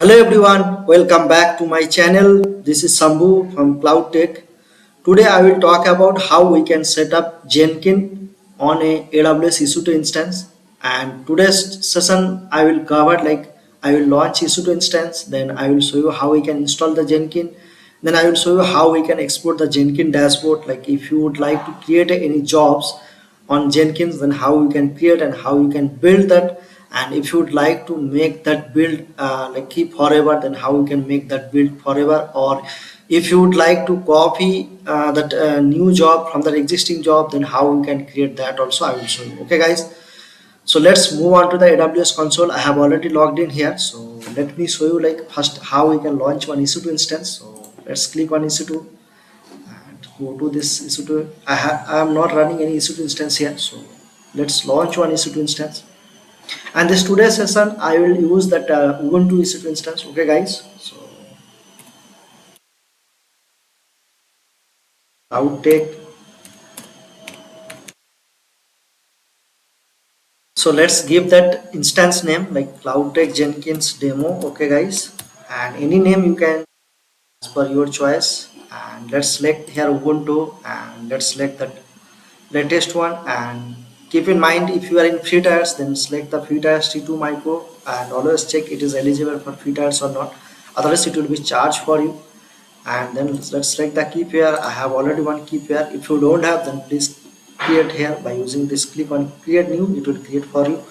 Hello everyone, welcome back to my channel. This is Sambhu from Cloud Tech. Today I will talk about how we can set up Jenkins on a AWS EC2 instance. And today's session I will cover I will launch EC2 instance, then I will show you how we can install the Jenkins. Then I will show you how we can export the Jenkins dashboard. Like if you would like to create any jobs on Jenkins, then how you can create and how you can build that. And if you would like to make that build keep forever, then how you can make that build forever. Or if you would like to copy that new job from that existing job, then how you can create that also I will show you. Okay guys, so let's move on to the AWS console. I have already logged in here, so let me show you like first how we can launch one EC2 instance. So let's click on EC2 and go to this EC2. I am not running any EC2 instance here, so let's launch one EC2 instance. And this today's session I will use that Ubuntu EC2 instance. Okay guys, so I'll take, so let's give that instance name like Cloud Tech Jenkins demo. Okay guys, and any name you can as per your choice. And let's select here Ubuntu, and let's select that latest one. And keep in mind, if you are in free tiers, then select the free tiers T2 micro, and always check it is eligible for free tiers or not, otherwise it will be charged for you. And then let's select the key pair. I have already one key pair. If you don't have, then please create here by using this, click on create new, it will create for you.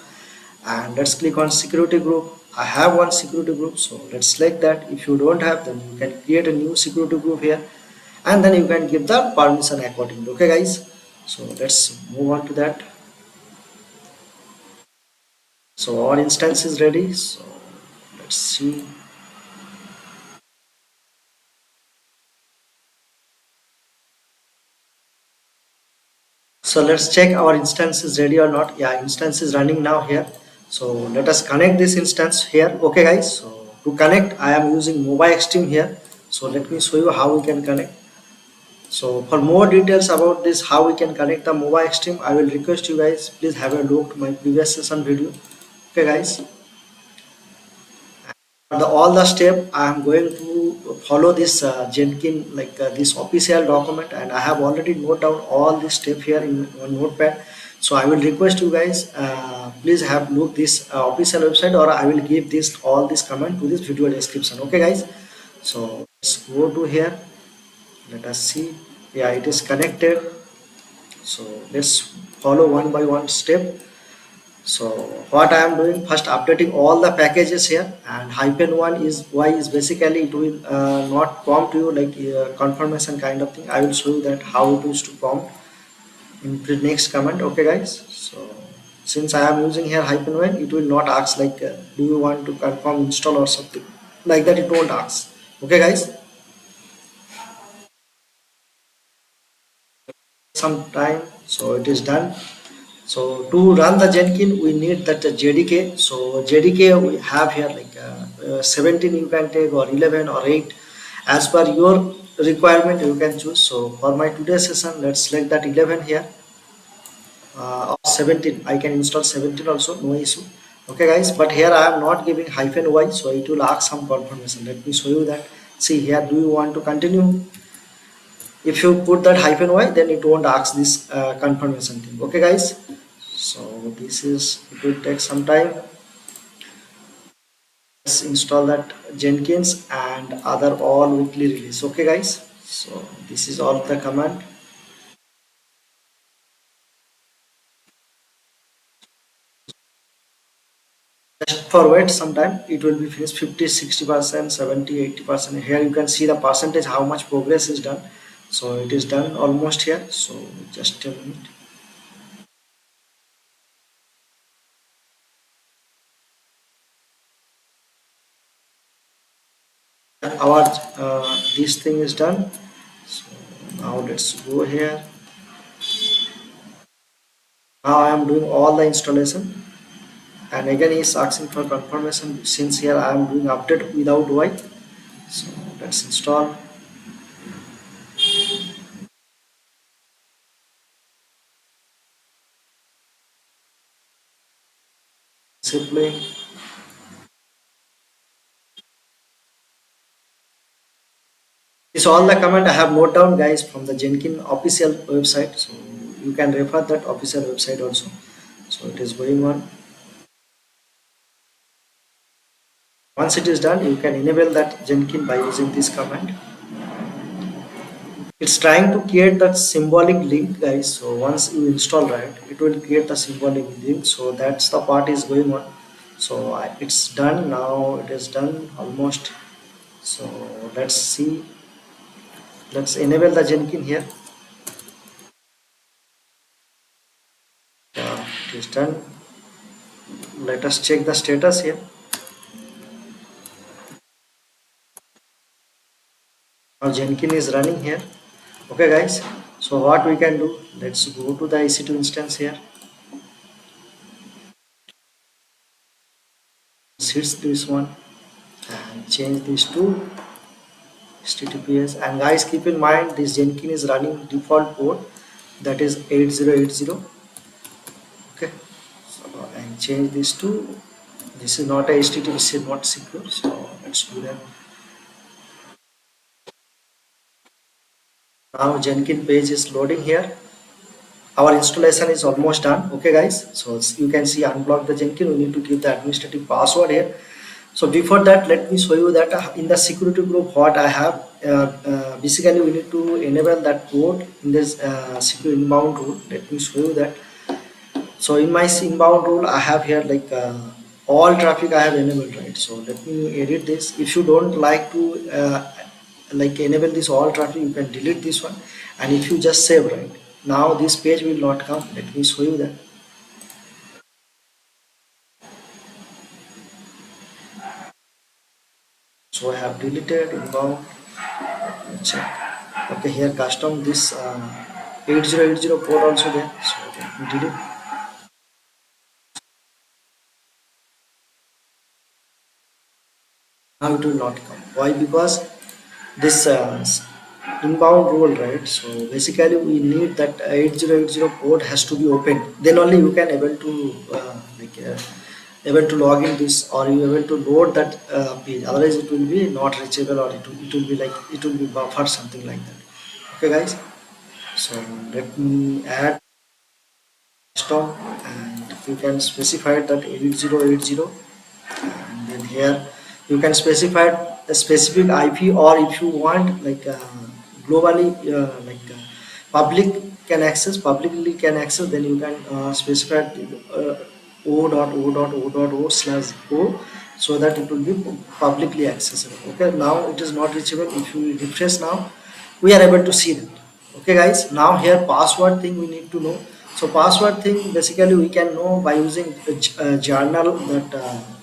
And let's click on security group. I have one security group, so let's select that. If you don't have, then you can create a new security group here, and then you can give the permission accordingly. Okay guys, so let's move on to that. So our instance is ready, so let's see. So let's check our instance is ready or not. Yeah, instance is running now here. So let us connect this instance here. Okay guys, so to connect I am using Mobaxterm here. So let me show you how we can connect. So for more details about this, how we can connect the Mobaxterm, I will request you guys please have a look to my previous session video. Okay guys, all the step I am going to follow this Jenkins this official document, and I have already noted down all this step here in one notepad. So I will request you guys please have look this official website, or I will give this all this comment to this video description. Okay guys, so let's go to here. Let us see. Yeah, it is connected. So let's follow one by one step. So what I am doing, first updating all the packages here, and -1 is why is basically it will not prompt you like confirmation kind of thing. I will show you that how it is to prompt in the next command. Okay guys, so since I am using here -1, it will not ask like do you want to confirm install or something like that, it won't ask. Okay guys, some time, so it is done. So to run the Jenkins, we need that JDK. So JDK we have here 17 you can take, or 11 or 8 as per your requirement you can choose. So for my today's session, let's select that 11 here, or 17. I can install 17 also, no issue. Okay guys, but here I am not giving -y, so it will ask some confirmation. Let me show you that. See here, do you want to continue? If you put that -y, then it won't ask this confirmation thing. Okay guys, so this is, it will take some time. Let's install that Jenkins and other all weekly release. Okay guys, so this is all the command. Just forward sometime, it will be finished 50-60%, 70-80%. Here you can see the percentage how much progress is done. So it is done almost here, so just a minute. Our this thing is done. So now let's go here. Now I am doing all the installation, and again is asking for confirmation. Since here I am doing update without y, so let's install. Simply This all the command I have note down guys from the Jenkins official website, so you can refer that official website also. So it is going on. Once it is done, you can enable that Jenkins by using this command. It's trying to create that symbolic link guys, so once you install, right, it will create the symbolic link, so that's the part is going on. So it's done now, it is done almost. So let's see, let's enable the Jenkins here. It is done. Let us check the status here. Now Jenkins is running here. Okay guys, so what we can do, let's go to the EC2 instance here. Switch this one and change this to HTTPS. And guys, keep in mind this Jenkins is running default port, that is 8080. Okay, so and change this to, this is not a HTTP, this is not secure, so let's do that. Now Jenkins page is loading here. Our installation is almost done. Okay guys, so you can see unblock the Jenkins, we need to give the administrative password here. So before that, let me show you that in the security group what I have. Basically we need to enable that port in this secure inbound rule. Let me show you that. So in my inbound rule I have here like all traffic I have enabled, right? So let me edit this. If you don't like to like enable this all traffic, you can delete this one, and if you just save, right, now this page will not come. Let me show you that. So I have deleted inbound. Check. Okay, here custom this 8080 port also there. So let me delete. Now it will not come. Why? Because this inbound rule, right? So basically we need that 8080 port has to be open. Then only you can able to able to log in this, or you able to load that page. Otherwise it will be not reachable, or it will be like it will be buffered, something like that. Okay guys, so let me add custom, and you can specify that 8080, and then here you can specify a specific IP, or if you want like globally public can access, publicly can access, then you can specify o.o.o.o/o, so that it will be publicly accessible. Okay, now it is not reachable. If you refresh now, we are able to see that. Okay guys, now here password thing we need to know. So password thing basically we can know by using the journal,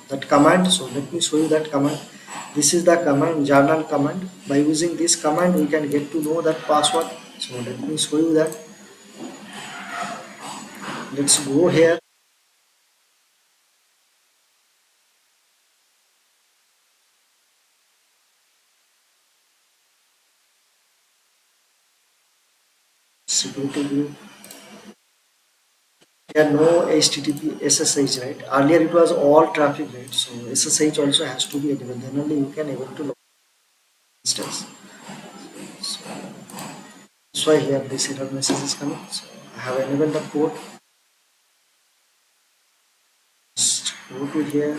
that command. So let me show you that command. This is the command, journal command. By using this command we can get to know that password. So let me show you that. Let's go here. Security group. Here no HTTP SSH, right? Earlier it was all traffic, right? So SSH also has to be enabled. Then only you can able to log instance. So that's why here this error message is coming. So I have enabled the port. Just go to here.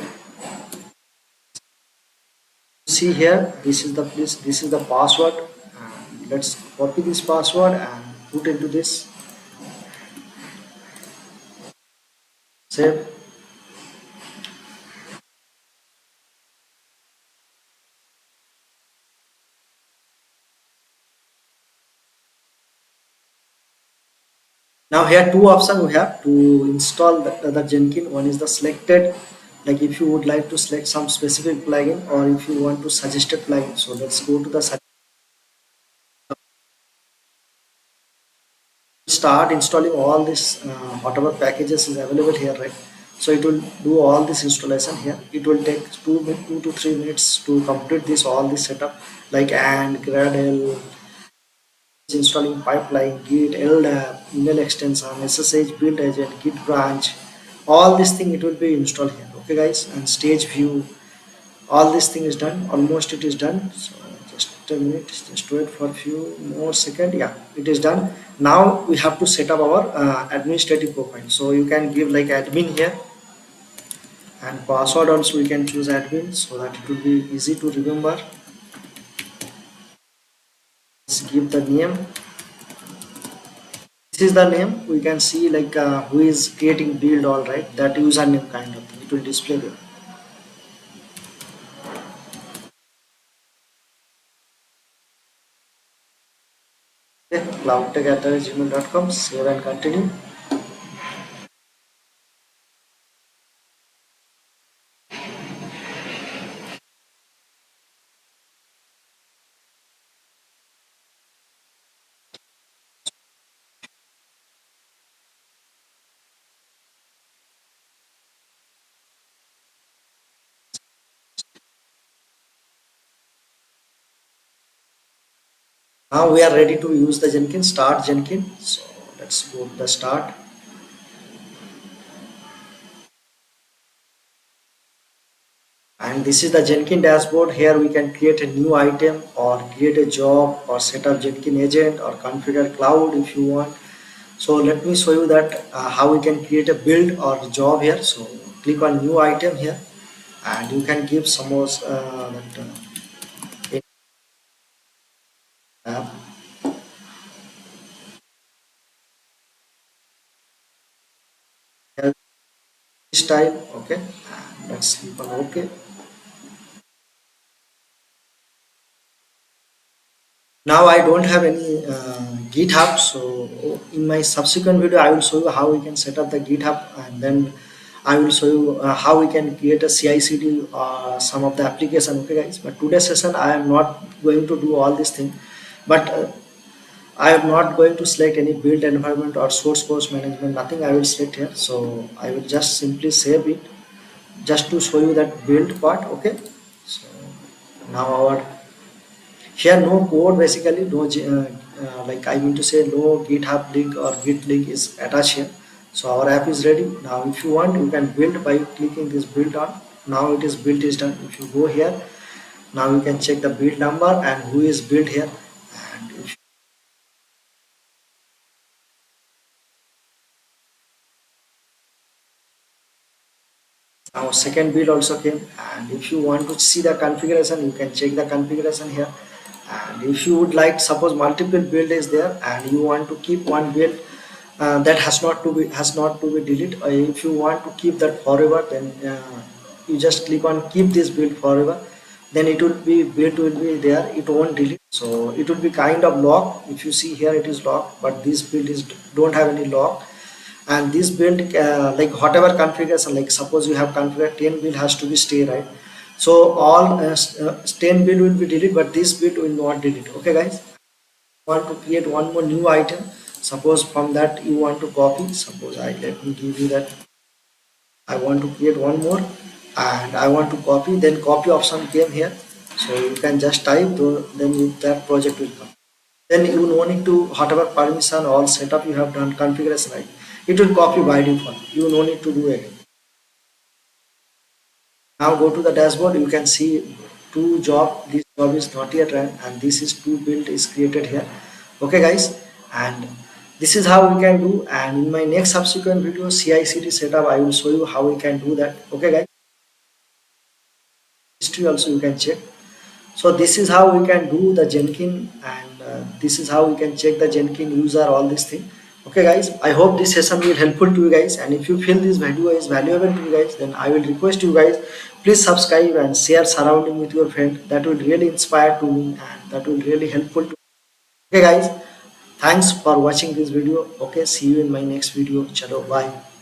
See here, this is the place, this is the password. Let's copy this password and put into this. Save. Now here two options we have to install the Jenkins. One is the selected, like if you would like to select some specific plugin, or if you want to suggested plugin. So let's go to the start installing all this whatever packages is available here, right? So it will do all this installation here. It will take 2 to 3 minutes to complete this all this setup, like and Gradle, installing pipeline, Git, LDAP, email extension, SSH build agent, Git branch, all this thing it will be installed here. Okay guys, and stage view, all this thing is done. Almost it is done. So just a minute, just wait for a few more seconds. Yeah, it is done. Now we have to set up our administrative profile. So you can give like admin here, and password also we can choose admin so that it will be easy to remember. Let's give the name. This is the name. We can see like who is creating build, all right, that username kind of thing. It will display there. Okay, cloudtech@gmail.com. Save and continue. Now we are ready to use the Jenkins. Start Jenkins. So let's go to the start. And this is the Jenkins dashboard. Here we can create a new item or create a job or set up Jenkins agent or configure cloud if you want. So let me show you that how we can create a build or job here. So click on new item here, and you can give some more uh, this time. Okay, and let's click on OK. Now I don't have any GitHub, so in my subsequent video I will show you how we can set up the GitHub, and then I will show you how we can create a CI/CD some of the application. Okay, guys. But today's session I am not going to do all these things, but I am not going to select any build environment or source code management. Nothing I will select here. So I will just simply save it just to show you that build part. Okay. So now our here no code, basically no like I mean to say no GitHub link or Git link is attached here. So our app is ready. Now if you want, you can build by clicking this build on. Now it is built is done. If you go here, now you can check the build number and who is built here. And if now second build also came, and if you want to see the configuration, you can check the configuration here. And if you would like, suppose multiple build is there and you want to keep one build that has not to be deleted. If you want to keep that forever, then you just click on keep this build forever. Then it will be build will be there. It won't delete. So it will be kind of locked. If you see here, it is locked, but this build is don't have any lock. And this build like whatever configuration, like suppose you have configured 10 build has to be stay, right? So all 10 build will be deleted, but this build will not delete. Okay, guys. Want to create one more new item. Suppose from that you want to copy. Suppose I let me give you that I want to create one more and I want to copy. Then copy option came here. So you can just type then that project will come. Then you no need to whatever permission all setup you have done configuration, right? It will copy by default. You no need to do it. Now go to the dashboard. You can see two job. This job is not yet run, and this is two build is created here. Okay, guys, and this is how we can do. And in my next subsequent video, CI/CD setup, I will show you how we can do that. Okay, guys. History also you can check. So this is how we can do the Jenkins, and this is how we can check the Jenkins user, all these things. Okay, guys, I hope this session will helpful to you guys, and if you feel this video is valuable to you guys, then I will request you guys, please subscribe and share surrounding with your friend. That will really inspire to me, and that will really helpful to. Okay, guys, thanks for watching this video. Okay, see you in my next video. Chalo, bye.